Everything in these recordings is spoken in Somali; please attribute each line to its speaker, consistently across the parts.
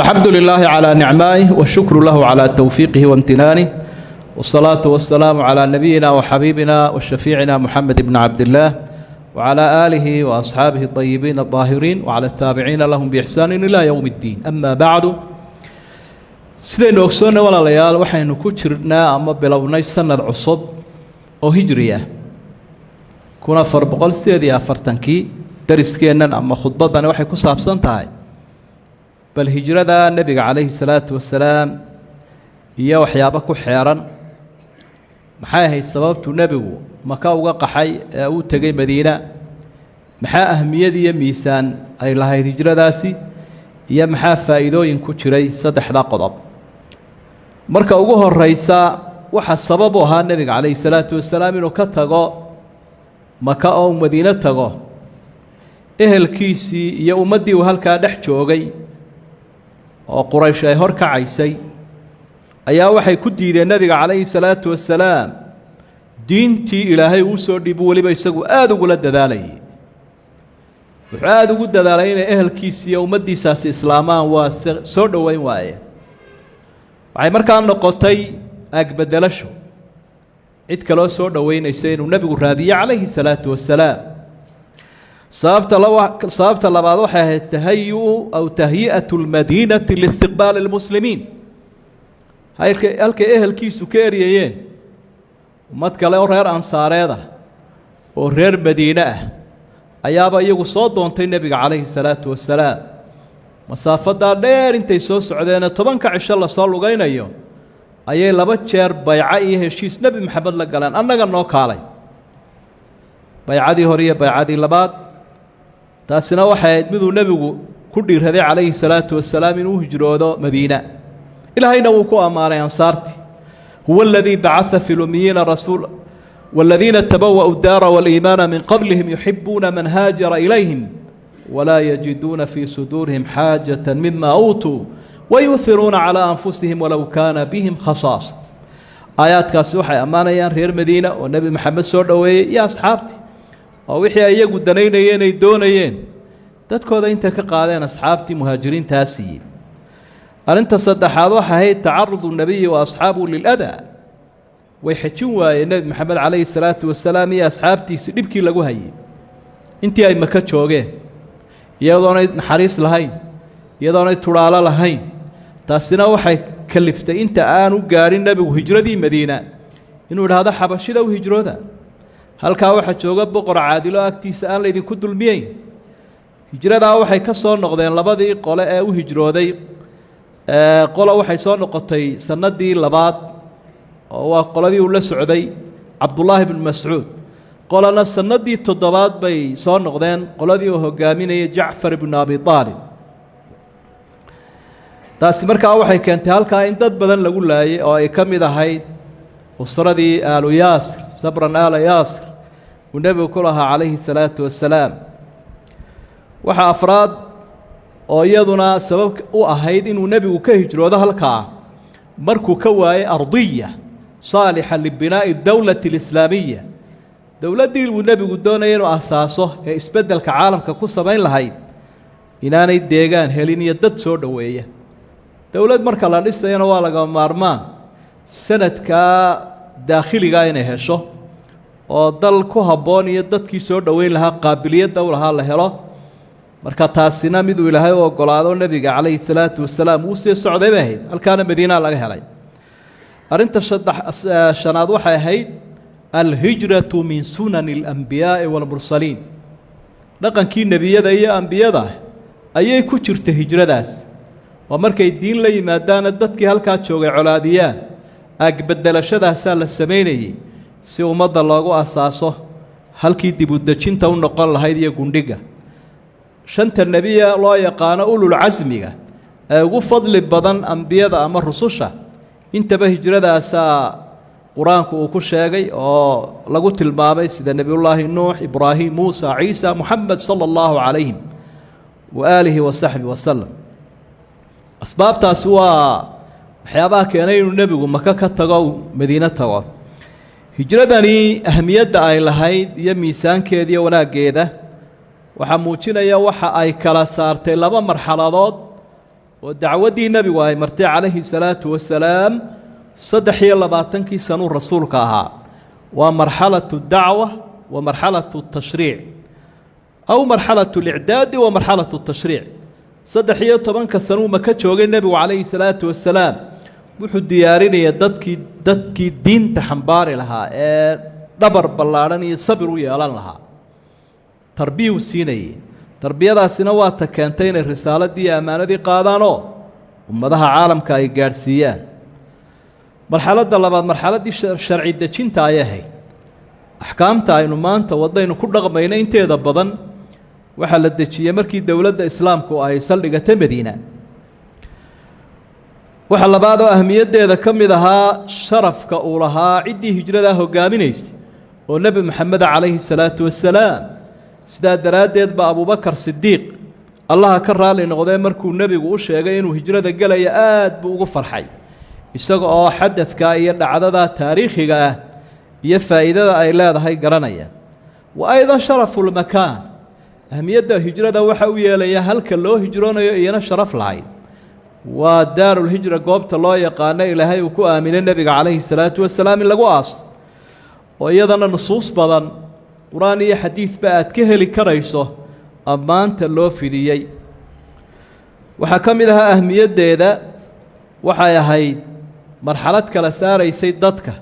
Speaker 1: الحمد لله على نعمائه والشكر له على توفيقه وامتنانه والصلاة والسلام على نبينا وحبيبنا وشفيعنا محمد بن عبد الله وعلى آله وأصحابه الطيبين الطاهرين وعلى التابعين لهم بإحسان إلى يوم الدين. أما بعد، sidaynu ogsoonna walaalayaal waxaynu ku jirnaa ama bilownay sanad cusub oo hijri ah 1448 dariskeennan ama khudbadan waxay ku saabsan tahay bal hijrada nabiga calayhi salaatu wasalaam iyo waxyaabo ku xeeran. maxay ahayd sababtu nabigu maka uga qaxay ee uu tagay madiina? maxaa ahmiyad iyo miisaan ay lahayd hijradaasi iyo maxaa faa'iidooyin ku jiray saddexda qodob? marka ugu horeysa waxa sabab u ahaa nabiga calayhi salaatu wasalaam inuu ka tago maka oo madiina tago ehelkiisii iyo ummaddii uu halkaa dhex joogay oo quraysh ay hor kacaysay ayaa waxay ku diideen nabiga calayhi salaatu wasalaam diintii ilaahay uu soo dhiibo weliba isagu aada ugula dadaalayay. wuxuu aada ugu dadaalay inay ehelkiisii iyo ummaddiisaasi islaamaan, waa soo dhoweyn waaye. waxay markaa noqotay agbedelasho cid kaloo soo dhoweynaysa inuu nebigu raadiyo calayhi salaatu wasalaam. sababta labaad waxay ahayd tahayu aw tahyi'atu lmadiinati liistiqbaali lmuslimiin. halkay ehelkiisu ka eryayeen ummad kale oo reer ansaareed ah oo reer madiine ah ayaaba iyagu soo doontay nebiga calayhi salaatu wasalaam. masaafadaa dheer intay soo socdeenee 10 cisho lasoo lugaynayo ayay 2 jeer bayco iyo heshiis nebi maxamed la galeen, annaga noo kaalay. baycadii hore iyo baycadii labaad, taasina waxay ahayd miduu nebigu ku dhiiraday calayhi salaatu wasalaam inuu hijroodo madiina. ilaahayna wuu ku ammaanay ansaartii. huwa aladii bacaa fi lumiyiina rasuula والذين تبوأوا الدار والإيمان من قبلهم يحبون من هاجر إليهم ولا يجدون في صدورهم حاجة مما أوتوا ويؤثرون على أنفسهم ولو كان بهم خصاصة. آيات كاسوحة أمانيان رير مدينة والنبي محمد صلى الله عليه وسلم يا أصحابتي ووحي أيقوا الدنينيين يدونيين تدكو ذا انت كقادين أصحابتي مهاجرين تاسيين. أنت صدح هذا هي تعرض النبي وأصحابه للأذى ويحجون النبي محمد عليه الصلاة والسلام يا أصحابتي سنبكي لقوا هاي انتي أي مكة شوقين يدوني نحريص لهين يدوني ترالا لهين تاسنا وحي كلفت انت آنو قاري النبي وهجرة دي مدينة إنه هذا حبشي ذا وهجرة ذا هل كاوحة شوقة بقرة عادلة أكتي سآل لذي كدو الميين هجرة ذا وحي كسر نقضين لبادي قولا وهجرة ذي قولا وحي صار نقطي سندي لباد وقولدي ولا سعودي عبد الله بن مسعود قولنا سندي تضباط بي صار نقدين قولدي وهجاميني جعفر بن أبي طالب. تاس مركا وحي كانت هالكا إن دد بدن لقول لاي أو كم إذا هاي وصردي آل ياسر صبرا آل ياسر والنبي كلها عليه الصلاة والسلام. وحا أفراد oo iyaduna sabab u ahayd inuu nabigu ka hijroodo halkaa markuu ka waayay ardiya saalixa libinaa'i dawlati alislaamiya. dowladdii uu nabigu doonayay inuu asaaso ee isbeddelka caalamka ku samayn lahayd inaanay deegaan helin iyo dad soo dhoweeya. dowlad marka la dhisayana waa laga maarmaan sanadka daakhiliga inay hesho oo dal ku habboon iyo dadkii soo dhoweyn lahaa qaabiliyadda u lahaa la helo. marka taasina miduu ilaahay u ogolaado nabiga calayhi salaatu wasalaam uu sii socday bay ahayd, halkaana madiina laga helay. arrinta shanaad waxay ahayd alhijratu min sunani alambiyaa'i waalmursaliin. dhaqankii nebiyada iyo ambiyada ayay ku jirta hijradaas. waa markay diin la yimaadaana dadkii halkaa joogay colaadiyaan agbedelashadaasaa la samaynayay si ummadda loogu asaaso halkii dib u dejinta u noqon lahayd iyo gundhiga. shanta nebiya loo yaqaano ulul casmiga ee ugu fadli badan ambiyada ama rususha intaba hijradaasaa qur-aanku uu ku sheegay oo lagu tilmaamay sida nebiyullaahi nuux, ibraahim, muusa, ciisa, muxamed sala allahu calayhim wa aalihi wa saxbihi wasalam. asbaabtaasi waa waxyaabaha keenay inuu nebigu maka ka tago madiino tago. hijradani ahmiyadda ay lahayd iyo miisaankeeda iyo wanaaggeeda waxaa muujinaya waxa ay kala saartay 2 marxaladood ودعودي النبي وهي مرتي عليه الصلاة والسلام صدحي الله باتنكي سنو رسولك أها ومرحلة الدعوة ومرحلة التشريع أو مرحلة الإعداد ومرحلة التشريع صدحي طبعا كسنو مكتش وقال النبي عليه الصلاة والسلام وحو ديارين يددكي دين تحنباري لها دبر بلاراني صبروا يالان لها تربيه سيني تربية سنوات كانتين الرسالة دي أمانة دي قادانو ومدها عالم كاي قارسيان مرحلة اللباد مرحلة دي شرعي دجين تايهي أحكام تاينو مانتا ودينو كل رغمين انتي دبضان وحل الدجية مركي دولة إسلامكو أي سلقة مدينة وحل بعض أهمية دي كم إذا شرف كأولها عدي هجرة هقامينيست والنبي محمد عليه الصلاة والسلام سيدا دراديد بأبو بكر صديق الله كرر لي نقضي مركو النبي وشيغay inuu hijrada galay aad buu ugu farxay isaga oo xadadka iyo dhacdada taariikhiga ah iyo faa'iidada ay leedahay garanaya wa aydan sharaful makan ahmiyada hijrada waxa uu yeelaya halka loo hijroonayo iyana sharaf lahayd wa daarul hijra goobta loo yaqaan ilaahay uu ku aaminay nabiga kaleey salaatu wasalaam in lagu aas oo iyadana nusuus badan quraan iyo xadiis ba aad ka heli karayso amaanta loo fidiyay waxa kamid ah ahmiyadeeda waxay ahayd marxalad kala saaraysay dadka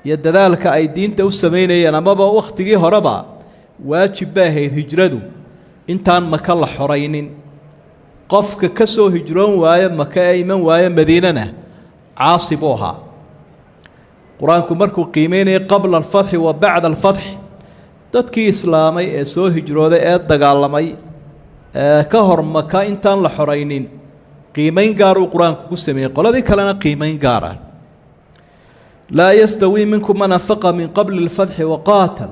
Speaker 1: iyo dadaalka ay diinta u sameeyeen amaba waqtigii horeba waajib baa ahayd hijradu intaan maka la xoreynin qofka ka soo hijroon waaya maka ay iman waaya madiinana caasibuha quraanku markuu qiimeeyay qabla al-fath wa ba'da al-fath dadkii islaamay ee soo hijrooday ee dagaalamay ka hor maka intaan la xoreynin qiimeyn gaar uu quraanku ku sameeyay qoladii kalena qiimeyn gaar ah la yastawi minkum man anfaqa min qabl al-fath wa qatal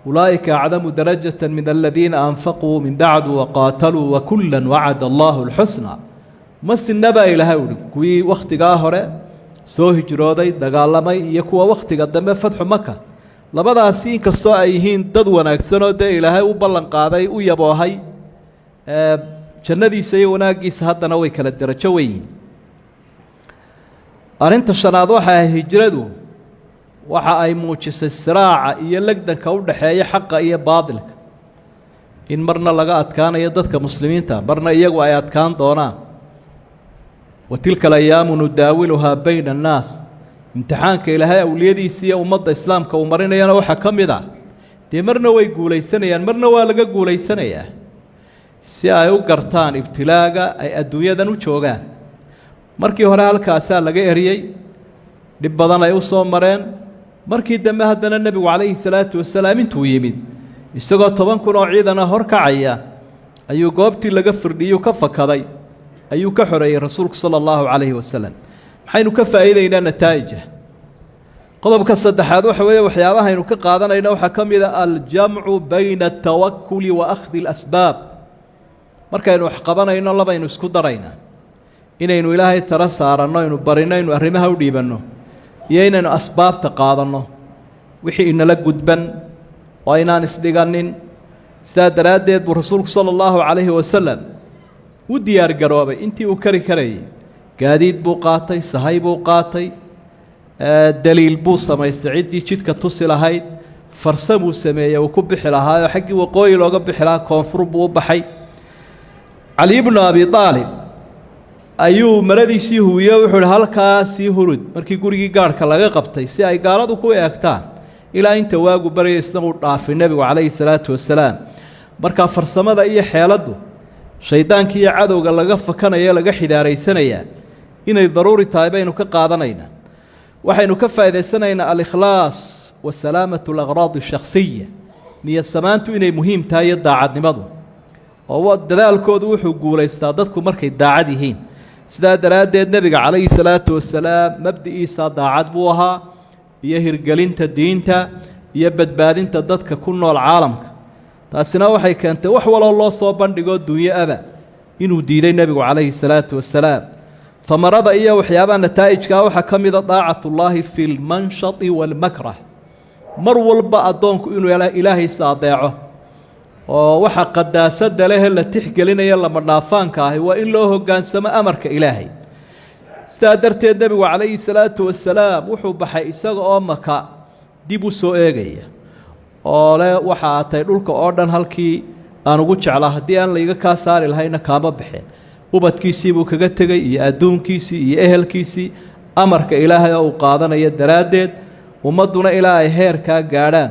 Speaker 1: ulaika a'zamu darajatan min alladhina anfaqu min ba'du wa qatalu wa kullan wa'ada Allahu al-husna masnaba ilaha kuwi waqtiga hore soo hijrooday dagaalamay iyo kuwa waqtiga dambe fatxu maka labadaasi inkastoo ay yihiin dad wanaagsan oo ilaahay u ballan qaaday u yaboohay jannadiisa iyo wanaagiisa haddana way kala darajo weyn arinta shanaad waxa hijradu waxa ay muujisay siraaca iyo lagdanka u dhaxeeya xaqa iyo baadilka in marna laga adkaanayo dadka muslimiinta marna iyagu ay adkaan doonaan وتلك الأيام نداولها بين الناس امتحانك إلهي أوليديسي ومضى إسلامك ومرنا يانا وحا كمدا دي مرنا ويقوليسانيا مرنا والغا قوليسانيا سي أيو قرطان ابتلاغا أي أدوية دانو چوغان مركي هورا هالكاسا لغا إريي لبضان أيو صومرين مركي دمها دانا النبي عليه الصلاة والسلام انتو يمين استغو طبان كنو عيدنا هوركا عيا أيو قوبتي لغا فرديو كفا كذي أيو كحري رسولك صلى الله عليه وسلم حين كفى إلينا نتائجه قضب كالصدح هذا وحوية وحيابها إنه كقادنا إنه حكم إذا الجمع بين التوكل وأخذ الأسباب مركا إنه حقبنا إنه الله بينه اسكو درينا إنه إلهي ترسار إنه برنا إنه أرمها وديبنه إنه أسباب تقادنا وحي إن لك قدبن وإنا نسلقانين استاذ رادد برسولك صلى الله عليه وسلم وديار قروبي انتي وكري كري قاديد بو قاطي سهاي بو قاطي دليل بو سما يستعدي جدك تصل هاي فرسمو سمية وكبح لها حقي وقوي لو قبح لها كونفر بو بحي علي بن أبي طالب أيو مردي سيهو يوحل هالكا سيهورد مركي قريقي قارك لغا قبطي سي أي قارضو كوي أكتان إلا انت واقو بري يستمر في النبي عليه الصلاة والسلام مركا فرسمة دا إيا حيالدو shaydaanki iyo cadowga laga fakanaya laga xidaareysanaya inay daruuri tahay baynu ka qaadanayna waxaynu ka faa'iideysanaynaa al-ikhlaas wa salaamatu al-aghrad ash-shakhsiyya niyad samaantu inay muhiim tahay daacadnimadu oo dadaalkoodu wuxuu guuleystaa dadku markay daacad yihiin sida daraadeed nabiga kaleey salaatu wasalaam mabdi'iisa daacad buu ahaa iyo hirgelinta diinta iyo badbaadinta dadka ku nool caalamka taasina waxay keentay wax waloo loo soo bandhigo dunya aba inuu diiday nabigu kaleey salaatu wasalaam famarada iyo waxyaabaha nataa'ijka waxa kamida daacatullaahi fil manshati wal makrah mar walba adoonku inuu ilaahay saadeeco oo waxa qadaasada leh la tixgelinaya lama dhaafaanka ah waa in loo hoggaansamo amarka ilaahay sidaa darteed nabigu calayhi salaatu wasalaam wuxuu baxay isaga oo maka dib u soo eegaya oo leh waxa atay dhulka oo dhan halkii aan ugu jeclaa haddii aan layga kaa saari lahayna kaama baxeen ubadkiisii buu kaga tegey iyo adduunkiisii iyo ehelkiisii amarka ilaahay oo uu qaadanayo daraaddeed ummadduna ilaa ay heerkaa gaadhaan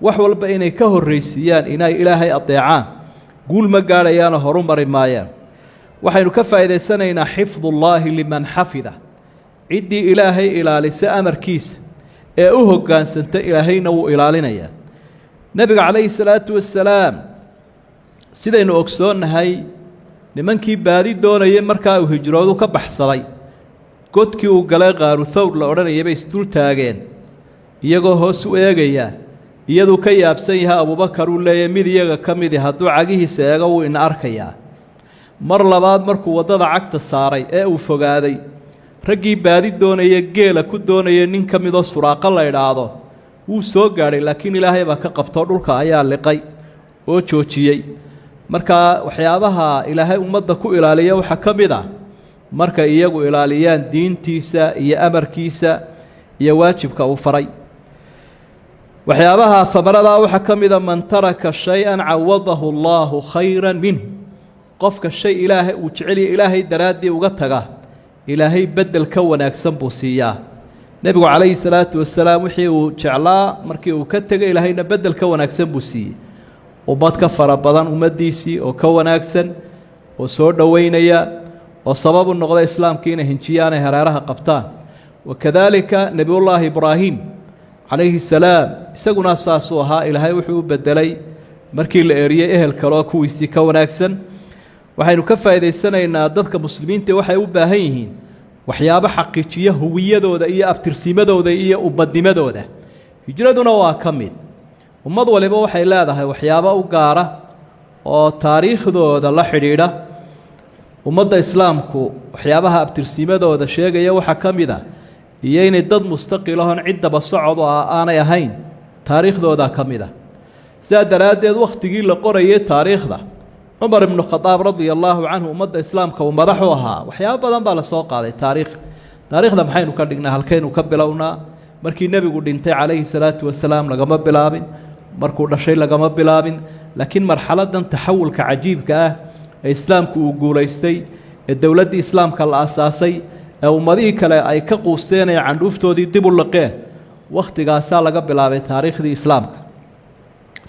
Speaker 1: wax walba inay ka horraysiiyaan inay ilaahay adeecaan guul ma gaadhayaanoo horu mari maayaan waxaynu ka faa'iidaysanaynaa xifdullaahi liman xafida ciddii ilaahay ilaalisa amarkiisa ee u hoggaansanta ilaahayna wuu ilaalinayaa nebiga calayhi salaatu wasalaam sidaynu ogsoonnahay nimankii baadi doonayay markaa uu hijroodu ka baxsaday godkii uu galay qaaru thawr la odhanayay bay isdul taageen iyagoo hoos u eegaya iyaduu ka yaabsan yahay abubakar uu leeyahy mid iyaga ka midi hadduu cagihiisa eego wuu ina arkayaa mar labaad markuu waddada cagta saaray ee uu fogaaday raggii baadi doonaya geela ku doonaya nin ka midoo suraaqo la idhaahdo wuu soo gaadhay laakiin ilaahay baa ka qabtoo dhulka ayaa liqay oo joojiyey markaa waxyaabaha ilaahay ummadda ku ilaaliya waxaa ka mid ah markay iyagu ilaaliyaan diintiisa iyo amarkiisa iyo waajibka uu faray waxyaabaha amaradaa waxaa ka mida man taraka shay-an cawadahu allaahu khayran minhu qofka shay ilaahay uu jeceliya ilaahay daraaddii uga taga ilaahay beddel ka wanaagsan buu siiyaa nebigu calayhi salaatu wasalaam wixii uu jeclaa markii uu ka tegay ilaahayna beddel ka wanaagsan buu siiyey ummad ka fara badan ummaddiisii oo ka wanaagsan oo soo dhoweynaya oo sabab u noqda islaamkii inay hinjiyaan ay hareeraha qabtaan wakadaalika nebiyullaahi ibraahim calayhi salaam isaguna saasuu ahaa ilaahay wuxuu u beddelay markii la eeriyey ehel kaloo kuwiisii ka wanaagsan waxaynu ka faa'iidaysanaynaa dadka muslimiinta waxay u baahan yihiin waxyaabo xaqiijiya huwiyadooda iyo abtirsiimadooda iyo ummadimadooda hijraduna waa ka mid ummad waliba waxay leedahay waxyaabo u gaara oo taariikhdooda la xidhiidha ummadda islaamku waxyaabaha abtirsiimadooda sheegaya waxaa ka mid ah iyo inay dad mustaqilahon ciddaba socod aanay ahayn taariikhdooda ka mid ah sidaa daraaddeed wakhtigii la qorayay taariikhda cumar ibnu khadaab radia allaahu canhu ummadda islaamka uu madaxu ahaa waxyaabo badan baa la soo qaaday taariikhda maxaynu ka dhignaa halkaynu ka bilownaa markii nebigu dhintay calayhi salaatu wasalaam lagama bilaabin markuu dhashay lagama bilaabin laakiin marxaladan taxawulka cajiibka ah ee islaamku uu guulaystay ee dowladdii islaamka la asaasay ee ummadihii kale ay ka quusteen ee candhuuftoodii dib u liqeen wakhtigaasaa laga bilaabay taariikhdii islaamka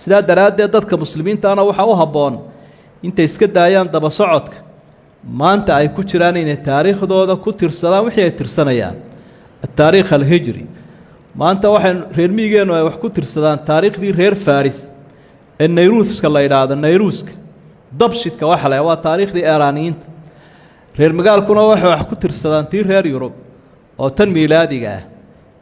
Speaker 1: sidaa daraaddeed dadka muslimiintaana waxaa u habboon intay iska daayaan daba socodka maanta ay ku jiraan inay taariikhdooda ku tirsadaan wixii ay tirsanayaan ataariikh alhijri maanta waxay reer miigeennu ay wax ku tirsadaan taariikhdii reer faris ee nayruuska la yidhaahdo nayruuska dabshidka waxa la waa taariikhdii eeraaniyiinta reer magaalkuna waxay wax ku tirsadaan tii reer yurub oo tan miilaadiga ah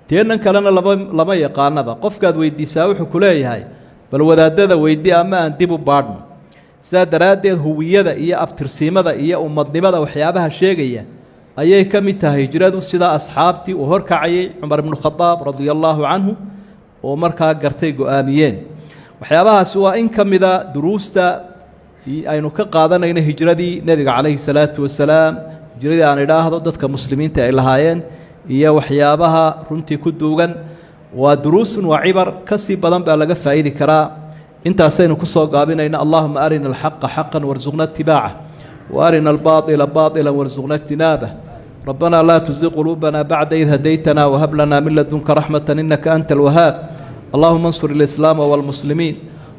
Speaker 1: teennan kalena lama yaqaanaba qofkaad weydiisaa wuxuu ku leeyahay bal wadaadada weydii ama aan dib u baadhno sidaa daraaddeed huwiyada iyo abtirsiimada iyo ummadnimada waxyaabaha sheegaya ayay ka mid tahay hijradu sidaa asxaabtii uu horkacayay cumar ibnu khadaab radia allaahu canhu oo markaa gartay go-aamiyeen waxyaabahaasi waa in ka mida duruusta aynu ka qaadanayno hijradii nebiga calayhi salaatu wasalaam hijradii aan idhaahdo dadka muslimiinta ay lahaayeen iyo waxyaabaha runtii ku duugan waa duruusun waa cibar ka sii badan baa laga faa'idi karaa intaasaynu ku soo gaabinayna allahuma arina alxaqa xaqan warsuqna itibaaca وأرنا الباطل باطلا وارزقنا اجتنابه ربنا لا تزغ قلوبنا بعد إذ هديتنا وهب لنا من لدنك رحمة إنك أنت الوهاب اللهم انصر الإسلام والمسلمين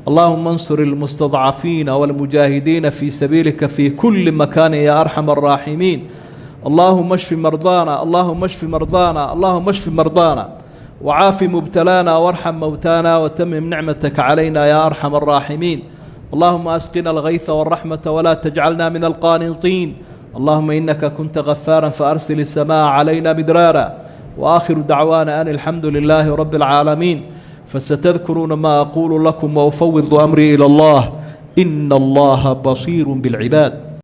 Speaker 1: اللهم انصر المستضعفين والمجاهدين في سبيلك في كل مكان يا أرحم الراحمين اللهم اشف مرضانا اللهم اشف مرضانا اللهم اشف مرضانا وعاف مبتلانا وارحم موتانا وتمم نعمتك علينا يا أرحم الراحمين اللهم أسقنا الغيث والرحمة ولا تجعلنا من القانطين اللهم إنك كنت غفارا فأرسل السماء علينا مدرارا وآخر دعوانا أن الحمد لله رب العالمين فستذكرون ما أقول لكم وأفوض أمري إلى الله إن الله بصير بالعباد